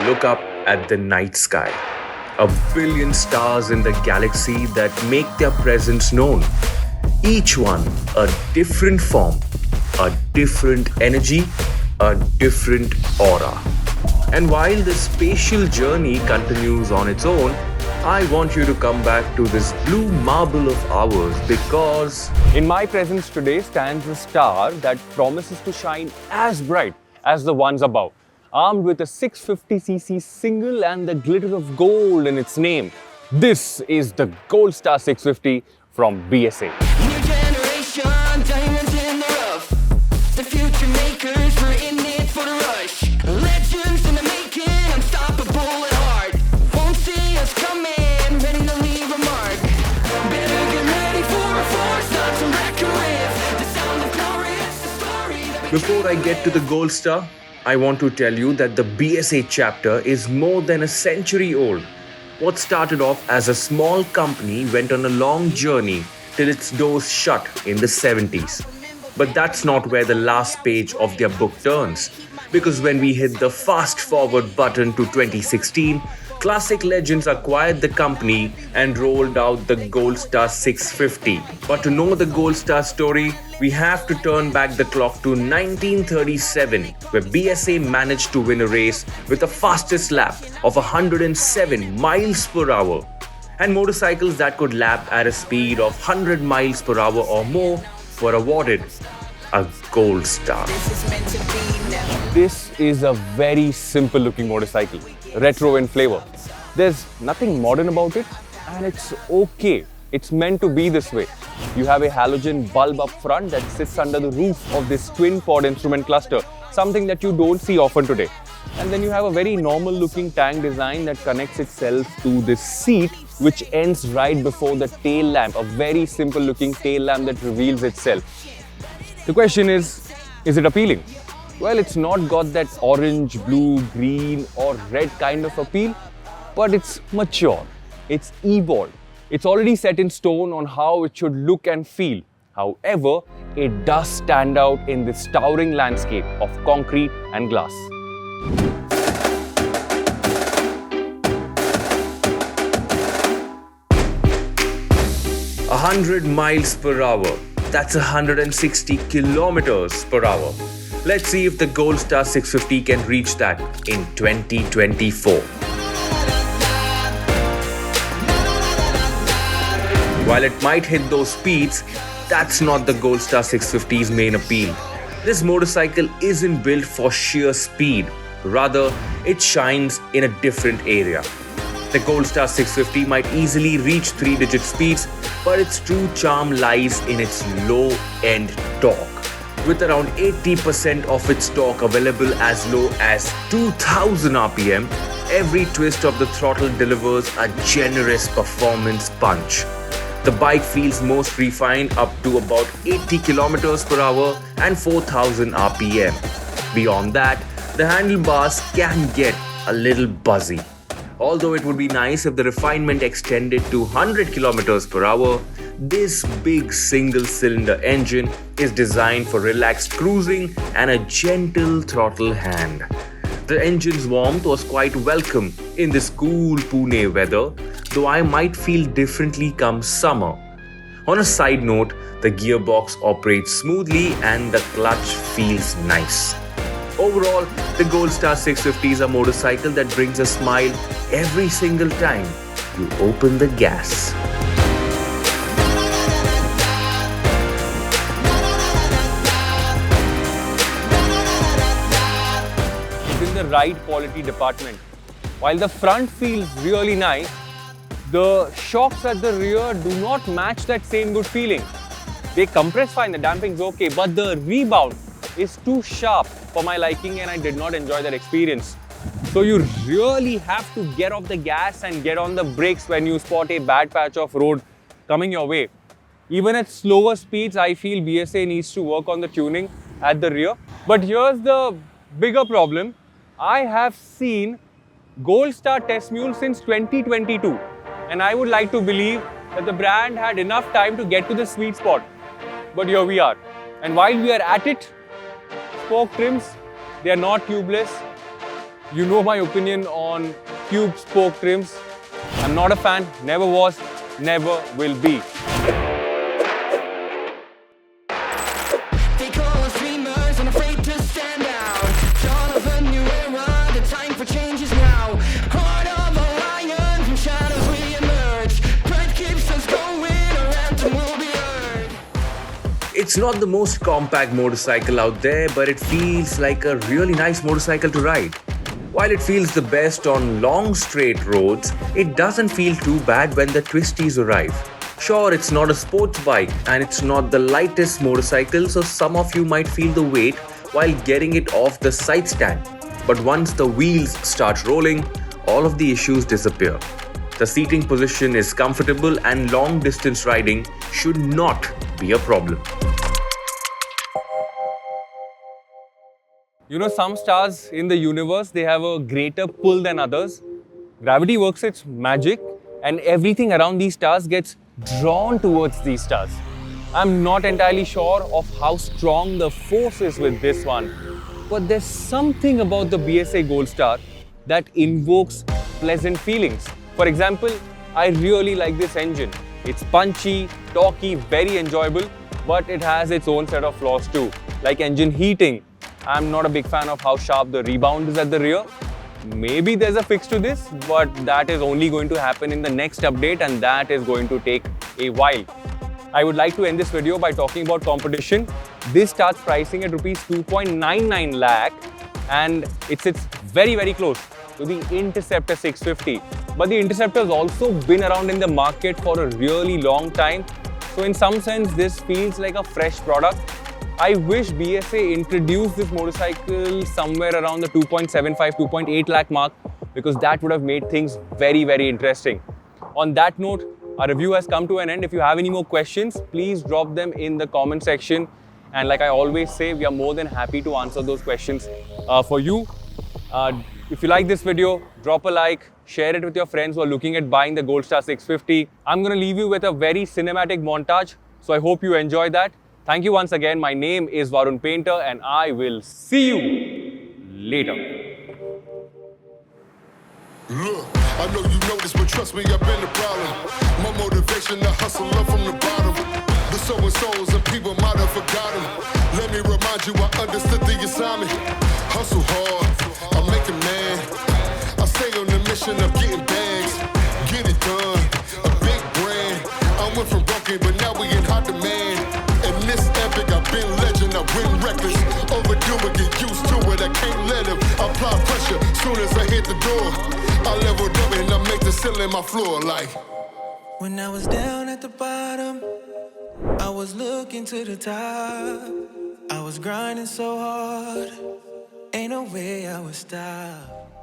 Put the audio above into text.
Look up at the night sky. A billion stars in the galaxy that make their presence known. Each one a different form, a different energy, a different aura. And while this spatial journey continues on its own, I want you to come back to this blue marble of ours because In my presence today stands a star that promises to shine as bright as the ones above, armed with a 650cc single and the glitter of gold in its name. This is the Gold Star 650 from BSA. New generation, diamonds in the rough. The future makers were in it for the rush. Legends in the making, unstoppable at heart. Won't see us coming, ready to leave a mark. Better get ready for a force, not to reckon with. The sound of glory, it's the story that before I get to the Gold Star, I want to tell you that the BSA chapter is more than a century old. What started off as a small company went on a long journey till its doors shut in the 70s. But that's not where the last page of their book turns. Because when we hit the fast forward button to 2016, Classic Legends acquired the company and rolled out the Gold Star 650. But to know the Gold Star story, we have to turn back the clock to 1937, where BSA managed to win a race with the fastest lap of 107 miles per hour. And motorcycles that could lap at a speed of 100 miles per hour or more were awarded a Gold Star. This is a very simple looking motorcycle, retro in flavor. There's nothing modern about it and it's okay. It's meant to be this way. You have a halogen bulb up front that sits under the roof of this twin pod instrument cluster, something that you don't see often today. And then you have a very normal looking tank design that connects itself to this seat which ends right before the tail lamp, a very simple looking tail lamp that reveals itself. The question is it appealing? Well, it's not got that orange, blue, green or red kind of appeal, but it's mature, it's evolved. It's already set in stone on how it should look and feel. However, it does stand out in this towering landscape of concrete and glass. 100 miles per hour. That's 160 kilometers per hour. Let's see if the Gold Star 650 can reach that in 2024. While it might hit those speeds, that's not the Gold Star 650's main appeal. This motorcycle isn't built for sheer speed. Rather, it shines in a different area. The Gold Star 650 might easily reach 3-digit speeds, but its true charm lies in its low-end torque. With around 80% of its torque available as low as 2000 RPM, every twist of the throttle delivers a generous performance punch. The bike feels most refined up to about 80 km per hour and 4000 RPM. Beyond that, the handlebars can get a little buzzy. Although it would be nice if the refinement extended to 100 km per hour, this big single-cylinder engine is designed for relaxed cruising and a gentle throttle hand. The engine's warmth was quite welcome in this cool Pune weather, though I might feel differently come summer. On a side note, the gearbox operates smoothly and the clutch feels nice. Overall, the Gold Star 650 is a motorcycle that brings a smile every single time you open the gas. It's in the ride quality department. While the front feels really nice, the shocks at the rear do not match that same good feeling. They compress fine, the damping's okay, but the rebound is too sharp for my liking and I did not enjoy that experience. So you really have to get off the gas and get on the brakes when you spot a bad patch of road coming your way. Even at slower speeds, I feel BSA needs to work on the tuning at the rear. But here's the bigger problem. I have seen Gold Star test mule since 2022 and I would like to believe that the brand had enough time to get to the sweet spot. But here we are. And while we are at it, spoke trims, they are not tubeless. You know my opinion on cube spoke trims. I'm not a fan, never was, never will be. They call us dreamers, unafraid to stand out. Dawn of a new era, the time for change is now. Heart of a lion, from shadows we emerge. Pride keeps us going, our anthem will be heard. It's not the most compact motorcycle out there, but it feels like a really nice motorcycle to ride. While it feels the best on long straight roads, it doesn't feel too bad when the twisties arrive. Sure, it's not a sports bike and it's not the lightest motorcycle, so some of you might feel the weight while getting it off the side stand. But once the wheels start rolling, all of the issues disappear. The seating position is comfortable and long distance riding should not be a problem. You know, some stars in the universe, they have a greater pull than others. Gravity works its magic and everything around these stars gets drawn towards these stars. I'm not entirely sure of how strong the force is with this one, but there's something about the BSA Gold Star that invokes pleasant feelings. For example, I really like this engine. It's punchy, torquey, very enjoyable, but it has its own set of flaws too, like engine heating. I'm not a big fan of how sharp the rebound is at the rear. Maybe there's a fix to this, but that is only going to happen in the next update and that is going to take a while. I would like to end this video by talking about competition. This starts pricing at rupees 2.99 lakh and it sits very close to the Interceptor 650. But the Interceptor has also been around in the market for a really long time. So in some sense, this feels like a fresh product. I wish BSA introduced this motorcycle somewhere around the 2.75, 2.8 lakh mark because that would have made things very interesting. On that note, our review has come to an end. If you have any more questions, please drop them in the comment section. And like I always say, we are more than happy to answer those questions for you. If you like this video, drop a like, share it with your friends who are looking at buying the Gold Star 650. I'm going to leave you with a very cinematic montage. So I hope you enjoy that. Thank you once again. My name is Varun Painter and I will see you later. Look, I know you know this, but trust me, I've been the problem. My motivation to hustle up from the bottom. The sowing souls and people might have forgotten. Let me remind you, I understood the assignment. Hustle hard, I make it man. I stay on the mission of getting bags. Get it done, a big brand. I went from broken, but now we in hot demand. And this epic, I've been legend, I win reckless. Overdue it, get used to it, I can't let him. Apply pressure, soon as I hit the door. I leveled up and I make the ceiling my floor like. When I was down at the bottom, I was looking to the top. I was grinding so hard, ain't no way I would stop.